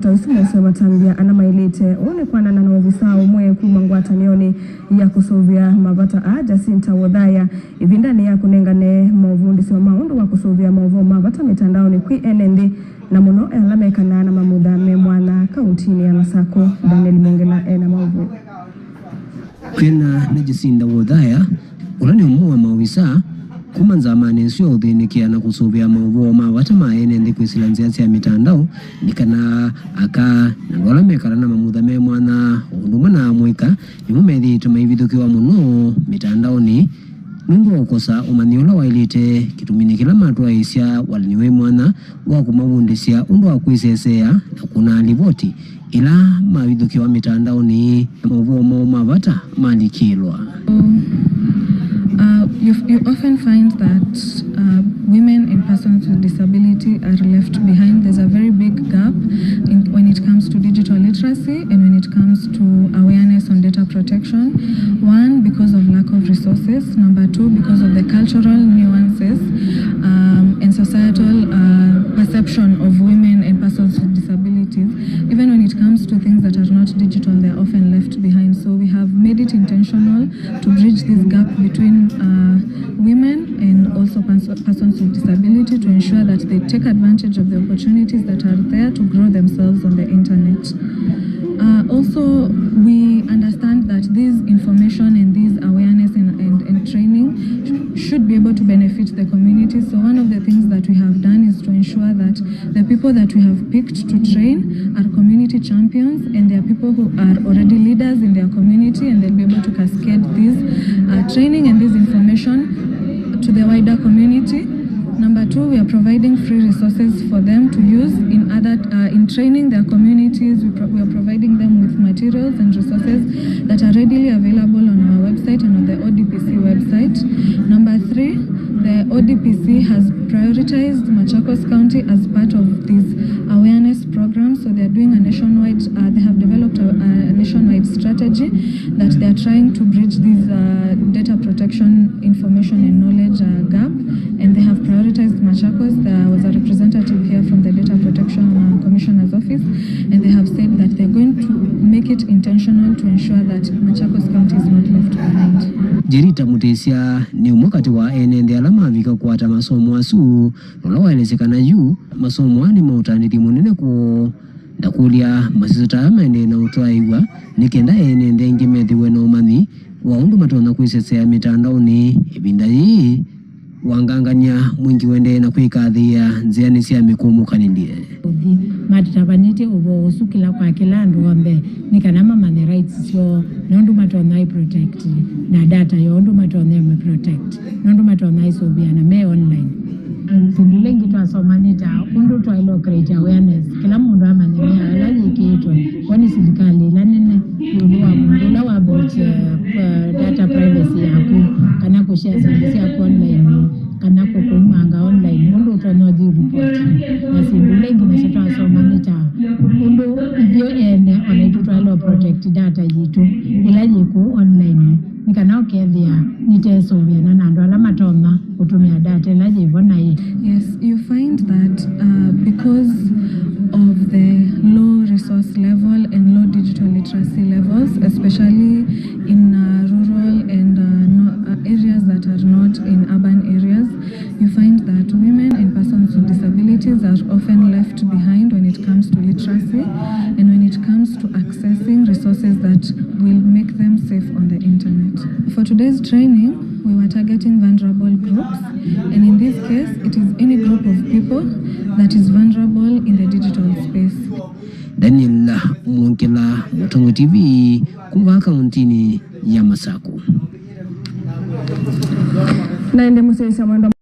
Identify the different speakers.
Speaker 1: Tausumese watambia anamailite one kwa nana na ofisa umwe kumangwata nioni ya kusovia mavata aja sinta wadhaya ivindani ya kunengane mavundi sima maundu wa kusovia mavu mavata mitandao ni KICTAnet na muno elamekana na mamuda memwana kauntini ya Machakos Daniel Mongela na mavu
Speaker 2: kwena najisinda wadhaya ulani umuwa mawisa kumanza amanesyo udhinikia na kusubia mavuo mavata maenende kuisilanzia ya mitandao nikana aka nangwala mekala na mamudha memwana undumana mwika imumethi tumaividhukiwa muno mitandao ni nundu wakosa umaniola wailite kitumini kila matu waisya waliniwe mwana wakumawundisya undu wakuisesea na kuna alivoti ila mavidhukiwa mitandao ni mavuo mavata malikilwa.
Speaker 3: You often find that women and persons with disability are left behind. There's a very big gap when it comes to digital literacy and when it comes to awareness on data protection. One, because of lack of resources. Number two, because of the cultural nuances and societal perception of women and persons with disabilities. Even when it comes to things that are not digital, they're often left behind. So we have made it intentional to bridge this gap between women and also persons with disability to ensure that they take advantage of the opportunities that are there to grow themselves on the internet. Also, we understand that this information and this awareness and training should be able to benefit the community. So one of the things that we have done is to ensure that the people that we have picked to train are community champions, and they are people who are already leaders in their community, and they'll be able to cascade this training and this information to the wider community. Number two, we are providing free resources for them to use in training their communities. We are providing them with materials and resources that are readily available on our website and on the ODPC website. Number three, the ODPC has prioritized Machakos County as part of this awareness program. So they are doing a nationwide, they have developed a nationwide strategy that they are trying to bridge this data protection information and knowledge gap. And they have prioritized Machakos. There was a representative here from the Data Protection Commissioner's Office, and they have said that they're going to make it intentional to ensure that Machakos County is not left behind.
Speaker 2: Jirita mutesia ni umwakati wa enende alama vika kuwata masomo asu nolawa elesekana yu masomo ni mautanditi munene ku ndakulia masisota amende na utuaiwa nikenda enende ingimethiwe na umani waundu matona kuisesea mitandao ni ibinda hii wanganganya mwingi wende na kuikathia nziani sia mikumu kanindie
Speaker 4: matatabanite ubo usukila kwa kila nduombe nikanama mane rights so nondu matona protect na data yondu matona me protect nondu matona isobia na me online sindulengi twasomanita undu twailo create awareness kila mundu amanyemea alaji kiitwa kwani serikali lanene yulua mundu lawa about data privacy yako kana kushare service yako online kana kukumanga online mundu tonoji report na sindulengi na sita somanita mundu ibyo ene onaitutwalo protect data yitu ilaji ku online nikana okethia nitesobia na nando ala matoma kutumia data ilaji ivona hii.
Speaker 3: Yes, you find that because of the low resource level and low digital literacy levels, especially in rural and areas that are not in urban areas, you find that women and persons with disabilities are often left behind when it comes to literacy and when it comes to accessing resources that will make them safe on the internet. For today's training, we were targeting vulnerable groups, and in this case, it is any group of people that is vulnerable in the digital space.
Speaker 2: Daniel Mongela, Mutongo TV, kuva kauntini ya Machakos.
Speaker 1: Na ende musesa mwendo